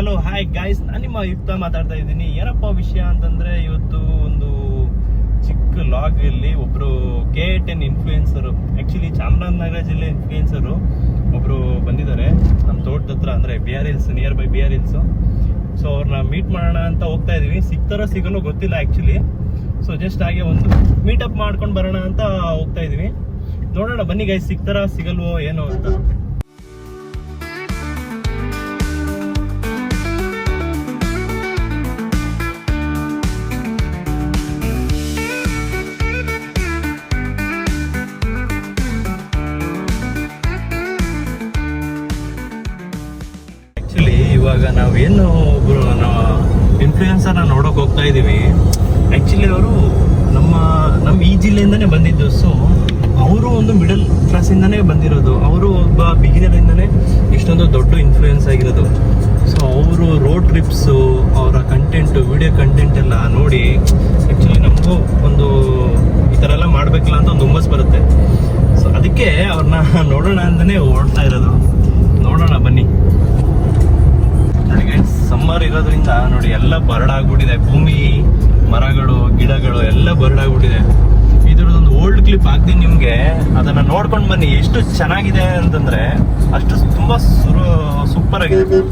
Hello hi guys, ನಾನು ನಿಮ್ಮ ಯುಕ್ತ ಮಾತಾಡ್ತಾ ಇದ್ದೀನಿ. ಏನಪ್ಪ ವಿಷಯ ಅಂತಂದ್ರೆ, ಇವತ್ತು ಒಂದು ಚಿಕ್ಕ ಲಾಗ್ ಅಲ್ಲಿ ಒಬ್ರು KA10 ಇನ್ಫ್ಲೂಯೆನ್ಸರು, ಆಕ್ಚುಲಿ ಚಾಮರಾಜನಗರ ಜಿಲ್ಲೆ ಇನ್ಫ್ಲೂಯೆನ್ಸರು ಒಬ್ರು ಬಂದಿದ್ದಾರೆ ನಮ್ಮ ತೋಟದ ಹತ್ರ, ಅಂದ್ರೆ BR Hills, near by BR Hills. So ಅವ್ರನ್ನ ಮೀಟ್ ಮಾಡೋಣ ಅಂತ ಹೋಗ್ತಾ ಇದೀವಿ. ಸಿಗ್ತಾರೋ ಸಿಗಲ್ಲೋ ಗೊತ್ತಿಲ್ಲ ಆಕ್ಚುಲಿ. ಸೊ ಜಸ್ಟ್ ಹಾಗೆ ಒಂದು ಮೀಟಪ್ ಮಾಡ್ಕೊಂಡು ಬರೋಣ ಅಂತ ಹೋಗ್ತಾ ಇದೀವಿ. ನೋಡೋಣ ಬನ್ನಿ ಗೈಸ್, ಸಿಗ್ತಾರಾ ಸಿಗಲ್ವೋ ಏನೋ ಅಂತ. ಆಕ್ಚುಲಿ ಇವಾಗ ನಾವೇನು ಒಬ್ರು ಇನ್ಫ್ಲೂಯೆನ್ಸರ್ನ ನೋಡೋಕೆ ಹೋಗ್ತಾ ಇದೀವಿ. ಆಕ್ಚುಲಿ ಅವರು ನಮ್ಮ ಈ ಜಿಲ್ಲೆಯಿಂದನೇ ಬಂದಿದ್ದು. ಸೊ ಅವರು ಒಂದು ಮಿಡಲ್ ಕ್ಲಾಸಿಂದನೇ ಬಂದಿರೋದು. ಅವರು ಒಬ್ಬ ಬಿಗಿನರಿಂದನೇ ಇಷ್ಟೊಂದು ದೊಡ್ಡ ಇನ್ಫ್ಲೂಯೆನ್ಸ್ ಆಗಿರೋದು. ಸೊ ಅವರು ರೋಡ್ ಟ್ರಿಪ್ಸು, ಅವರ ಕಂಟೆಂಟು, ವಿಡಿಯೋ ಕಂಟೆಂಟ್ ಎಲ್ಲ ನೋಡಿ ಆ್ಯಕ್ಚುಲಿ ನಮಗೂ ಒಂದು ಈ ಥರ ಎಲ್ಲ ಮಾಡಬೇಕಲ್ಲ ಅಂತ ಒಂದು ಹುಮ್ಮಸ್ ಬರುತ್ತೆ. ಸೊ ಅದಕ್ಕೆ ಅವ್ರನ್ನ ನೋಡೋಣ ಅಂತಲೇ ಓಡ್ತಾ ಇರೋದು. ನೋಡೋಣ ಬನ್ನಿ. ನೋಡಿ ಗೈಸ್, ಸಮ್ಮರ್ ಇರೋದ್ರಿಂದ ನೋಡಿ ಎಲ್ಲ ಬರಡಾಗ್ಬಿಟ್ಟಿದೆ. ಭೂಮಿ, ಮರಗಳು, ಗಿಡಗಳು ಎಲ್ಲ ಬರಡಾಗ್ಬಿಟ್ಟಿದೆ. ಇದ್ರದ್ದೊಂದು ಓಲ್ಡ್ ಕ್ಲಿಪ್ ಹಾಕ್ತೀನಿ ನಿಮ್ಗೆ, ಅದನ್ನ ನೋಡ್ಕೊಂಡು ಬನ್ನಿ. ಎಷ್ಟು ಚೆನ್ನಾಗಿದೆ ಅಂತಂದ್ರೆ ಅಷ್ಟು ತುಂಬಾ ಸೂಪರ್ ಆಗಿದೆ.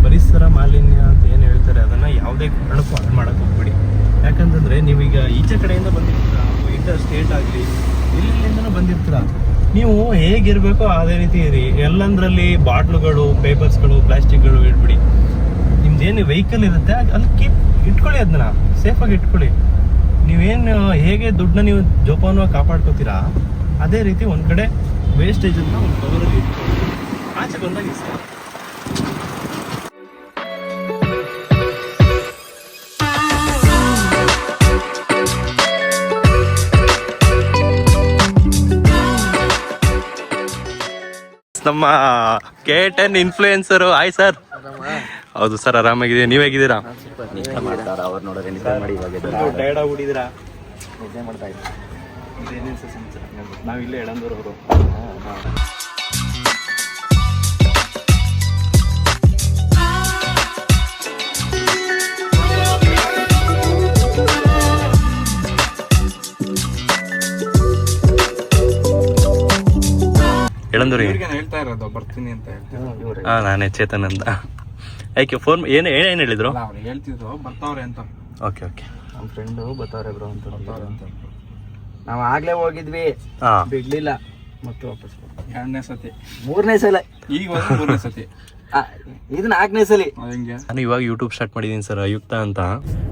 ಪರಿಸರ ಮಾಲಿನ್ಯ ಅಂತ ಏನು ಹೇಳ್ತಾರೆ, ಅದನ್ನ ಯಾವುದೇ ಕಾರಣಕ್ಕೂ ಹಾಳು ಮಾಡಕ್ಕೆ ಹೋಗ್ಬೇಡಿ. ಯಾಕಂತಂದ್ರೆ ನೀವೀಗ ಈಚೆ ಕಡೆಯಿಂದ ಬಂದಿರ್ತೀರ, ಇಂಟರ್ ಸ್ಟೇಟ್ ಆಗಲಿ ಇಲ್ಲಿಂದನೂ ಬಂದಿರ್ತೀರ, ನೀವು ಹೇಗಿರ್ಬೇಕೋ ಅದೇ ರೀತಿ ಇರಿ. ಎಲ್ಲಂದ್ರಲ್ಲಿ ಬಾಟ್ಲುಗಳು, ಪೇಪರ್ಸ್ಗಳು, ಪ್ಲಾಸ್ಟಿಕ್ಗಳು ಇಟ್ಬಿಡಿ. ನಿಮ್ದೇನು ವೆಹಿಕಲ್ ಇರುತ್ತೆ ಅಲ್ಲಿ ಇಟ್ಕೊಳ್ಳಿ, ಅದನ್ನ ಸೇಫಾಗಿ ಇಟ್ಕೊಳ್ಳಿ. ನೀವೇನು ಹೇಗೆ ದುಡ್ಡನ್ನ ನೀವು ಜೋಪಾನವಾಗಿ ಕಾಪಾಡ್ಕೋತೀರಾ, ಅದೇ ರೀತಿ ಒಂದು ಕಡೆ ವೇಸ್ಟೇಜ್ ಅಂತ ಒಂದು ಕವರಲ್ಲಿ ಇಟ್ಕೊಳ್ಳಿ. ಆಚೆ ಬಂದಾಗ ಸರ್ ನಮ್ಮ KA10 ಇನ್ಫ್ಲೂಯೆನ್ಸರು. Hi sir. ಹೌದು ಸರ್, ಆರಾಮಾಗಿದೆ. ನೀವ್ ಹೇಗಿದ್ದೀರಾ? ಟೈರ್ಡ್ ಆಗ್ಬಿಟ್ಟಿದ್ದೀರಾ? ನಾವಿಲ್ಲೇ ಎಳಂದೂರವರು. ಹೇಳ್ತಾ ಇರೋದು ಬರ್ತೀನಿ ಅಂತ ಹೇಳ್ತೀನಿ. ನಾನೇ ಚೇತನ್ ಅಂತ. ಯಾಕೆ ಫೋನ್ ಏನು ಹೇಳಿದ್ರು? ಹೇಳ್ತಿದ್ರು ಬರ್ತಾವ್ರೆ ಅಂತ. ಓಕೆ ಓಕೆ, ನಮ್ಮ ಫ್ರೆಂಡು ಬರ್ತಾವ್ರೆ ಬ್ರೋ ಅಂತ. ನಾವು ಆಗ್ಲೇ ಹೋಗಿದ್ವಿ, ಬಿಡ್ಲಿಲ್ಲ, ಮತ್ತೆ ವಾಪಸ್ 2ನೇ ಸತಿ 3ನೇ ಸಲ, ಈಗ 3ನೇ ಸತಿ, ಇದು 4ನೇ ಸಲಿ. ನಾನು ಇವಾಗ ಯೂಟ್ಯೂಬ್ ಸ್ಟಾರ್ಟ್ ಮಾಡಿದ್ದೀನಿ ಸರ್, ಯುಕ್ತ ಅಂತ.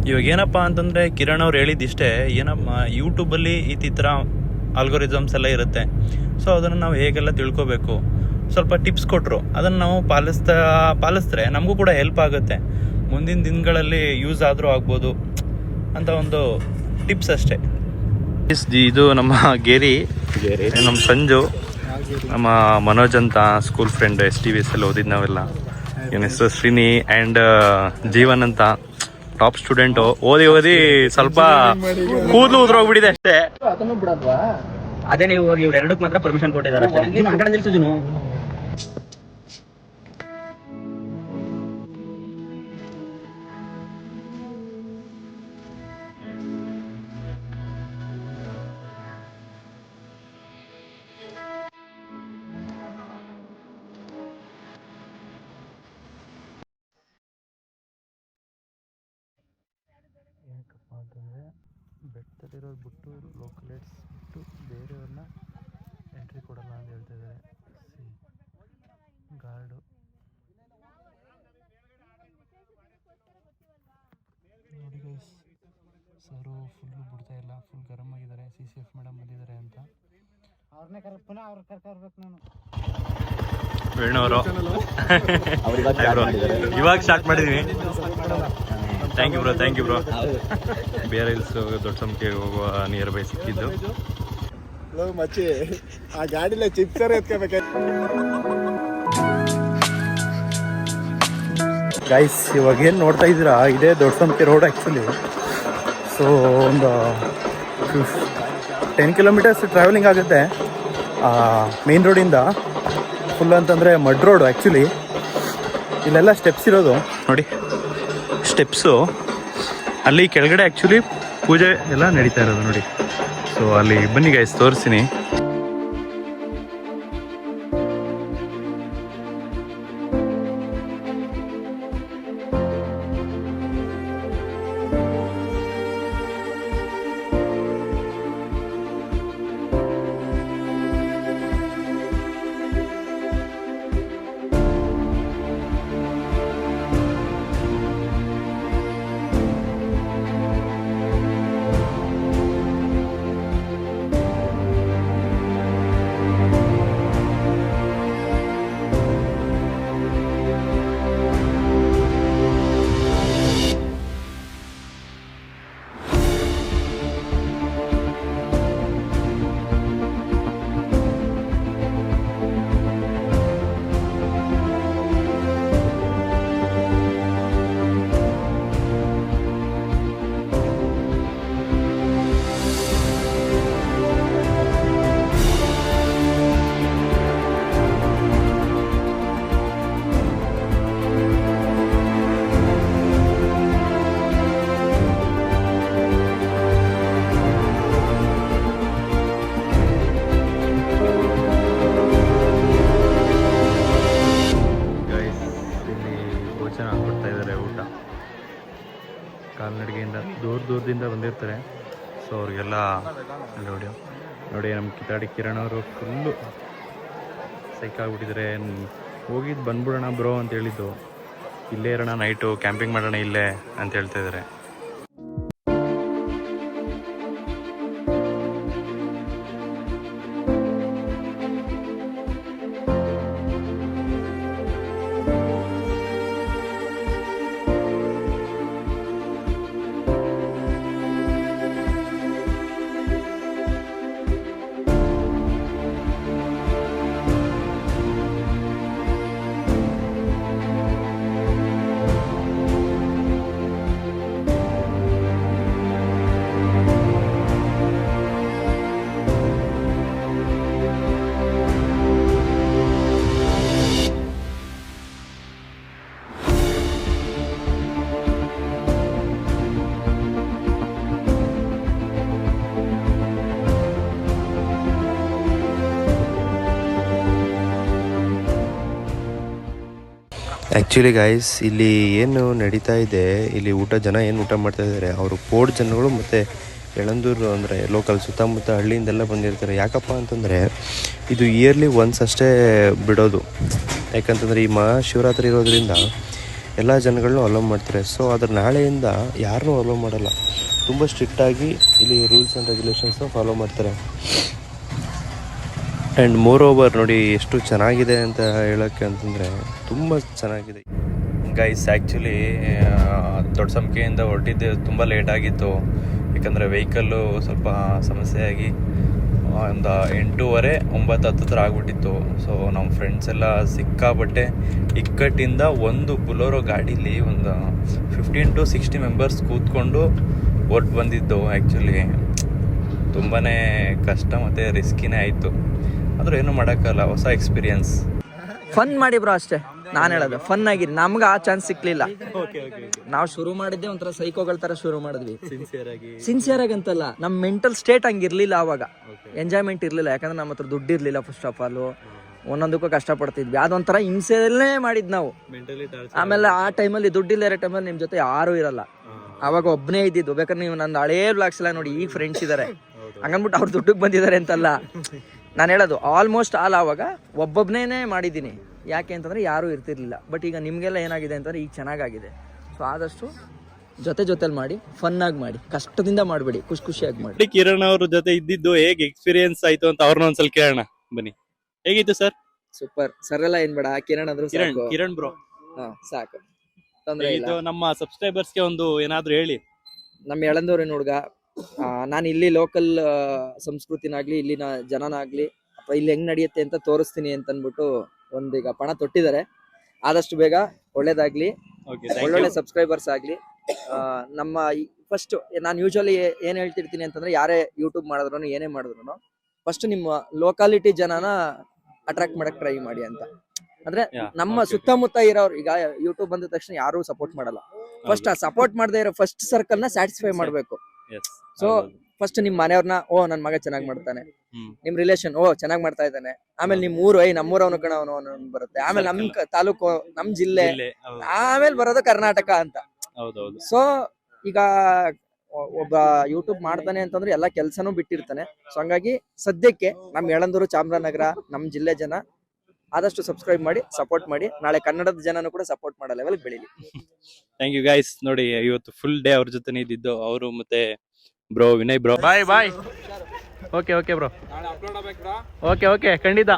ಇವಾಗ ಏನಪ್ಪಾ ಅಂತಂದ್ರೆ, ಕಿರಣ್ ಅವ್ರು ಹೇಳಿದ್ದಿಷ್ಟೇ, ಏನಪ್ಪ ಯೂಟ್ಯೂಬಲ್ಲಿ ಈ ಥರ ಆಲ್ಗೋರಿಸಮ್ಸ್ ಎಲ್ಲ ಇರುತ್ತೆ. ಸೊ ಅದನ್ನು ನಾವು ಹೇಗೆಲ್ಲ ತಿಳ್ಕೊಬೇಕು, ಸ್ವಲ್ಪ ಟಿಪ್ಸ್ ಕೊಟ್ಟರು, ಅದನ್ನು ನಾವು ಪಾಲಿಸಿದ್ರೆ ನಮಗೂ ಕೂಡ ಹೆಲ್ಪ್ ಆಗುತ್ತೆ. ಮುಂದಿನ ದಿನಗಳಲ್ಲಿ ಯೂಸ್ ಆದರೂ ಆಗ್ಬೋದು ಅಂತ ಒಂದು ಟಿಪ್ಸ್ ಅಷ್ಟೇ. ಇದು ನಮ್ಮ ಗೇರಿ, ನಮ್ಮ ಸಂಜು, ನಮ್ಮ ಮನೋಜ್ ಅಂತ ಸ್ಕೂಲ್ ಫ್ರೆಂಡ್, STVS ಅಲ್ಲಿ ಓದಿದ್ ನಾವೆಲ್ಲ. ಇವನ ಹೆಸರು ಶ್ರೀನಿ ಆ್ಯಂಡ್ ಜೀವನ್ ಅಂತ, ಟಾಪ್ ಸ್ಟೂಡೆಂಟು. ಓದಿ ಸ್ವಲ್ಪ ಕೂದಲು ಉದ್ರೋಗ್ಬಿಟ್ಟಿದೆ ಅಷ್ಟೇ. ಅದೇ ನೀವು ಇವ್ರು ಎರಡಕ್ಕೆ ಮಾತ್ರ ಪರ್ಮಿಷನ್ ಕೊಟ್ಟಿದ್ದಾರೆ ಅಷ್ಟೇ. ನೀನು ಆ ಕಡೆ ನಿಲ್ಸಿದೀನು. ಏನಕ್ಕಪ್ಪ ಅಂತಂದರೆ, ಬೆಟ್ಟದಲ್ಲಿರೋದು ಬಿಟ್ಟು ಲೋಕಲೇಟ್ಸ್ ಬಿಟ್ಟು ಬೇರೆಯವ್ರನ್ನ ಎಂಟ್ರಿ ಕೊಡಲ್ಲ ಅಂತ ಹೇಳ್ತಾ ಇದ್ದಾರೆ. ಗಾರ್ಡು ನೋಡಿ ಗೈಸ್, ಸರು ಫುಲ್ಲು ಬಿಡ್ತಾ ಇಲ್ಲ, ಫುಲ್ ಗರಮ್ ಆಗಿದ್ದಾರೆ. CCF ಮೇಡಮ್ ಬಂದಿದ್ದಾರೆ ಅಂತ. ಅವ್ರನ್ನೇ ಪುನಃ ಅವ್ರು ಕರ್ಕೊರ್ಬೇಕು ನಾನು. ವೇಣುವರು ಇವಾಗ ಸ್ಟಾರ್ಟ್ ಮಾಡಿದೀವಿ. Thank you bro. ಬೇರೆ ಹಿಲ್ಸ್ ದೊಡ್ಡ ಸಂಖ್ಯೆಗೆ ಹೋಗುವ ನಿಯರ್ ಬೈ ಸಿಕ್ಕಿದ್ದು. ಮಚ್ಚಿ ಆ ಗಾಡಿಲೇ ಚಿಪ್ಸರ್ ಎತ್ಕೋಬೇಕು. ಗೈಸ್ ಇವಾಗ ಏನು ನೋಡ್ತಾ ಇದ್ದೀರಾ, ಇದೇ ದೊಡ್ಡ ಸಂಖ್ಯೆ ರೋಡ್ ಆ್ಯಕ್ಚುಲಿ. ಸೊ ಒಂದು 10 ಕಿಲೋಮೀಟರ್ಸ್ ಟ್ರಾವೆಲಿಂಗ್ ಆಗುತ್ತೆ ಮೇನ್ ರೋಡಿಂದ. ಫುಲ್ ಅಂತಂದರೆ ಮಡ್ ರೋಡು ಆ್ಯಕ್ಚುಲಿ. ಇಲ್ಲೆಲ್ಲ ಸ್ಟೆಪ್ಸ್ ಇರೋದು ನೋಡಿ, ಸ್ಟೆಪ್ಸು. ಅಲ್ಲಿ ಕೆಳಗಡೆ ಆ್ಯಕ್ಚುಲಿ ಪೂಜೆ ಎಲ್ಲ ನಡೀತಾ ಇರೋದು ನೋಡಿ. ಸೊ ಅಲ್ಲಿ ಬನ್ನಿ ಗೈಸ್ ತೋರಿಸ್ತೀನಿ. ಕಾಲ್ನಡಿಗೆಯಿಂದ ದೂರದಿಂದ ಬಂದಿರ್ತಾರೆ. ಸೊ ಅವ್ರಿಗೆಲ್ಲ ನೋಡಿ ನಮ್ಮ ಕಿತಾಡಿ ಕಿರಣ್ ಅವರು ಫುಲ್ಲು ಸೈಕಾಗ್ಬಿಟ್ಟಿದ್ದಾರೆ. ಹೋಗಿದ್ದು ಬಂದ್ಬಿಡೋಣ ಬ್ರೋ ಅಂತ ಹೇಳಿದ್ದು, ಇಲ್ಲೇ ಇರೋಣ ನೈಟು ಕ್ಯಾಂಪಿಂಗ್ ಮಾಡೋಣ ಇಲ್ಲೇ ಅಂತ ಹೇಳ್ತಾ ಇದ್ದಾರೆ. ಆ್ಯಕ್ಚುಲಿ ಗೈಸ್ ಇಲ್ಲಿ ಏನು ನಡೀತಾ ಇದೆ, ಇಲ್ಲಿ ಜನ ಏನು ಊಟ ಮಾಡ್ತಾ ಇದ್ದಾರೆ, ಅವರು ಪೋಡ್ ಜನಗಳು ಮತ್ತು ಯಳಂದೂರು ಅಂದರೆ ಲೋಕಲ್ ಸುತ್ತಮುತ್ತ ಹಳ್ಳಿಯಿಂದೆಲ್ಲ ಬಂದಿರ್ತಾರೆ. ಯಾಕಪ್ಪ ಅಂತಂದರೆ ಇದು ಇಯರ್ಲಿ ಒನ್ಸ್ ಅಷ್ಟೇ ಬಿಡೋದು. ಯಾಕಂತಂದರೆ ಈ ಮಹಾಶಿವರಾತ್ರಿ ಇರೋದ್ರಿಂದ ಎಲ್ಲ ಜನಗಳನ್ನೂ ಅಲೋ ಮಾಡ್ತಾರೆ. ಸೊ ಅದ್ರ ನಾಳೆಯಿಂದ ಯಾರನ್ನೂ ಅಲೋ ಮಾಡಲ್ಲ. ತುಂಬ ಸ್ಟ್ರಿಕ್ಟಾಗಿ ಇಲ್ಲಿ ರೂಲ್ಸ್ ಆ್ಯಂಡ್ ರೆಗ್ಯುಲೇಷನ್ಸ್ನ ಫಾಲೋ ಮಾಡ್ತಾರೆ. ಆ್ಯಂಡ್ ಮೋರ್ ಓವರ್ ನೋಡಿ ಎಷ್ಟು ಚೆನ್ನಾಗಿದೆ ಅಂತ ಹೇಳೋಕ್ಕೆ ಅಂತಂದರೆ ತುಂಬ ಚೆನ್ನಾಗಿದೆ ಗೈಸ್. ಆ್ಯಕ್ಚುಲಿ ದೊಡ್ಡ ಸಂಖ್ಯೆಯಿಂದ ಹೊರಟಿದ್ದೆ ತುಂಬ ಲೇಟಾಗಿತ್ತು. ಯಾಕಂದರೆ ವೆಹಿಕಲ್ಲು ಸ್ವಲ್ಪ ಸಮಸ್ಯೆಯಾಗಿ ಒಂದು 8:30-9 ಆಗ್ಬಿಟ್ಟಿತ್ತು. ಸೊ ನಮ್ಮ ಫ್ರೆಂಡ್ಸ್ ಎಲ್ಲ ಸಿಕ್ಕಾಬಟ್ಟೆ ಇಕ್ಕಟ್ಟಿಂದ ಒಂದು ಬುಲೋರೋ ಗಾಡೀಲಿ ಒಂದು 15 to 60 ಮೆಂಬರ್ಸ್ ಕೂತ್ಕೊಂಡು ಹೊರ್ಟು ಬಂದಿದ್ದು. ಆ್ಯಕ್ಚುಲಿ ತುಂಬಾ ಕಷ್ಟ ಮತ್ತು ರಿಸ್ಕಿನೇ ಆಯಿತು. ಆದರೂ ಏನೂ ಮಾಡೋಕ್ಕಲ್ಲ, ಹೊಸ ಎಕ್ಸ್ಪೀರಿಯನ್ಸ್. ಫನ್ ಮಾಡಿ ಬ್ರೋ ಅಷ್ಟೇ ನಾನು ಹೇಳೋದು. ಫನ್ ಆಗಿರಿ. ನಮ್ಗೆ ಆ ಚಾನ್ಸ್ ಸಿಕ್ಲಿಲ್ಲ. ನಾವು ಶುರು ಮಾಡಿದ್ದೆ ಒಂಥರ ಸೈಕೋಗಳ ತರ ಶುರು ಮಾಡಿದ್ವಿ, ಸಿನ್ಸಿಯರ್ ಆಗಿ ಅಂತಲ್ಲ. ನಮ್ಮ ಮೆಂಟಲ್ ಸ್ಟೇಟ್ ಹಂಗಿರ್ಲಿಲ್ಲ ಆವಾಗ. ಎಂಜಾಯ್ಮೆಂಟ್ ಇರಲಿಲ್ಲ. ಯಾಕಂದ್ರೆ ನಮ್ಮ ಹತ್ರ ದುಡ್ಡು ಇರಲಿಲ್ಲ. ಫಸ್ಟ್ ಆಫ್ ಆಲ್ ಒಂದೊಂದಕ್ಕೂ ಕಷ್ಟಪಡ್ತಿದ್ವಿ. ಅದೊಂಥರ ಹಿಂಸೆಯಲ್ಲೇ ಮಾಡಿದ್ ನಾವು. ಆಮೇಲೆ ಆ ಟೈಮಲ್ಲಿ ದುಡ್ಡಿಲ್ಲ ಇರೋ ಟೈಮಲ್ಲಿ ನಿಮ್ಮ ಜೊತೆ ಯಾರೂ ಇರಲ್ಲ. ಅವಾಗ ಒಬ್ಬನೇ ಇದ್ದಿದ್ದು. ಬೇಕಾದ್ರೆ ನೀವು ನನ್ನ ಹಳೇ ಬ್ಲಾಗ್ಸ್ ಎಲ್ಲ ನೋಡಿ, ಈಗ ಫ್ರೆಂಡ್ಸ್ ಇದ್ದಾರೆ ಹಂಗನ್ಬಿಟ್ಟು ಅವ್ರು ದುಡ್ಡಿಗೆ ಬಂದಿದ್ದಾರೆ ಅಂತಲ್ಲ ನಾನು ಹೇಳೋದು. ಆಲ್ಮೋಸ್ಟ್ ಆಲ್ ಆವಾಗ ಒಬ್ಬೊಬ್ಬನೇ ಮಾಡಿದ್ದೀನಿ. ಯಾಕೆ ಅಂತಂದರೆ ಯಾರೂ ಇರ್ತಿರ್ಲಿಲ್ಲ. ಬಟ್ ಈಗ ನಿಮಗೆಲ್ಲ ಏನಾಗಿದೆ ಅಂತಂದರೆ ಈಗ ಚೆನ್ನಾಗಾಗಿದೆ. ಸೊ ಆದಷ್ಟು ಜೊತೆಲಿ ಮಾಡಿ, ಫನ್ನಾಗಿ ಮಾಡಿ, ಕಷ್ಟದಿಂದ ಮಾಡಬೇಡಿ, ಖುಷಿಯಾಗಿ ಮಾಡಿ. ಕಿರಣ್ ಅವ್ರ ಜೊತೆ ಇದ್ದಿದ್ದು ಹೇಗೆ ಎಕ್ಸ್ಪೀರಿಯನ್ಸ್ ಆಯಿತು ಅಂತ ಅವ್ರನ್ನ ಒಂದ್ಸಲ ಕೇಳೋಣ ಬನ್ನಿ. ಹೇಗಿತ್ತು ಸರ್? ಸೂಪರ್. ಸರ್ ಎಲ್ಲ ಏನ್ ಬೇಡ, ಕಿರಣ್ ಅಂದ್ರು ಸಾಕು. ಕಿರಣ್ ಬ್ರೋ, ಹಾ, ಸಾಕು, ತೊಂದ್ರೆ ಇಲ್ಲ. ಇದು ನಮ್ಮ ಸಬ್ಸ್ಕ್ರೈಬರ್ಸ್ಗೆ ಒಂದು ಏನಾದ್ರು ಹೇಳಿ. ನಮ್ಮ ಎಳಂದೂರಿನ ಹುಡುಗ, ನಾನು ಇಲ್ಲಿ ಲೋಕಲ್ ಸಂಸ್ಕೃತಿನಾಗ್ಲಿ ಇಲ್ಲಿನ ಜನನಾಗ್ಲಿ ಅಥವಾ ಇಲ್ಲಿ ಹೆಂಗ್ ನಡೆಯುತ್ತೆ ಅಂತ ತೋರಿಸ್ತೀನಿ ಅಂತ ಅನ್ಬಿಟ್ಟು ಒಂದೀಗ ಪಣ ತೊಟ್ಟಿದ್ದಾರೆ. ಆದಷ್ಟು ಬೇಗ ಒಳ್ಳೇದಾಗ್ಲಿ, ಒಳ್ಳೊಳ್ಳೆ ಸಬ್ಸ್ಕ್ರೈಬರ್ಸ್ ಆಗ್ಲಿ. ನಮ್ಮ ಫಸ್ಟ್ ನಾನು ಯೂಶುವಲಿ ಏನ್ ಹೇಳ್ತಿರ್ತೀನಿ ಅಂತಂದ್ರೆ, ಯಾರೇ ಯೂಟ್ಯೂಬ್ ಮಾಡಿದ್ರು ಏನೇ ಮಾಡಿದ್ರು ಫಸ್ಟ್ ನಿಮ್ಮ ಲೋಕಾಲಿಟಿ ಜನನ ಅಟ್ರಾಕ್ಟ್ ಮಾಡಕ್ ಟ್ರೈ ಮಾಡಿ ಅಂತ. ಅಂದ್ರೆ ನಮ್ಮ ಸುತ್ತಮುತ್ತ ಇರೋರು, ಈಗ ಯೂಟ್ಯೂಬ್ ಬಂದ ತಕ್ಷಣ ಯಾರು ಸಪೋರ್ಟ್ ಮಾಡಲ್ಲ. ಫಸ್ಟ್ ಆ ಸಪೋರ್ಟ್ ಮಾಡದೇ ಇರೋ ಫಸ್ಟ್ ಸರ್ಕಲ್ ನ ಸ್ಯಾಟಿಸ್ಫೈ ಮಾಡ್ಬೇಕು. ಸೊ ಫಸ್ಟ್ ನಿಮ್ ಮನೆಯವ್ರನ್ನ, ನನ್ ಮಗ ಚೆನ್ನಾಗ್ ಮಾಡ್ತಾನೆ, ನಿಮ್ ರಿಲೇಷನ್ ಚೆನ್ನಾಗ್ ಮಾಡ್ತಾ ಇದ್ದಾನೆ, ಆಮೇಲೆ ನಿಮ್ ಊರು ನಮ್ಮೂರವನು ಕಣವನು ಬರುತ್ತೆ, ಆಮೇಲೆ ನಮ್ ತಾಲೂಕು, ನಮ್ ಜಿಲ್ಲೆ, ಆಮೇಲೆ ಬರೋದು ಕರ್ನಾಟಕ ಅಂತ. ಸೊ ಈಗ ಒಬ್ಬ ಯೂಟ್ಯೂಬ್ ಮಾಡ್ತಾನೆ ಅಂತಂದ್ರೆ ಎಲ್ಲಾ ಕೆಲ್ಸನೂ ಬಿಟ್ಟಿರ್ತಾನೆ. ಸೊ ಹಂಗಾಗಿ ಸದ್ಯಕ್ಕೆ ನಮ್ ಯಳಂದೂರು, ಚಾಮರಾಜನಗರ, ನಮ್ ಜಿಲ್ಲೆ ಜನ ಆದಷ್ಟು ಸಬ್ಸ್ಕ್ರೈಬ್ ಮಾಡಿ, ಸಪೋರ್ಟ್ ಮಾಡಿ. ನಾಳೆ ಕನ್ನಡದ ಜನನು ಕೂಡ ಸಪೋರ್ಟ್ ಮಾಡೋ ಲೆವೆಲ್ ಬೆಳಿಲಿ. Thank you guys. ನೋಡಿ, ಇವತ್ತು ಫುಲ್ ಡೇ ಅವ್ರ ಜೊತೆ ಇದ್ದಿದ್ದು, ಅವರು ಮತ್ತೆ bro Vinay bro. Bye. Okay bro. Okay ಖಂಡಿತ.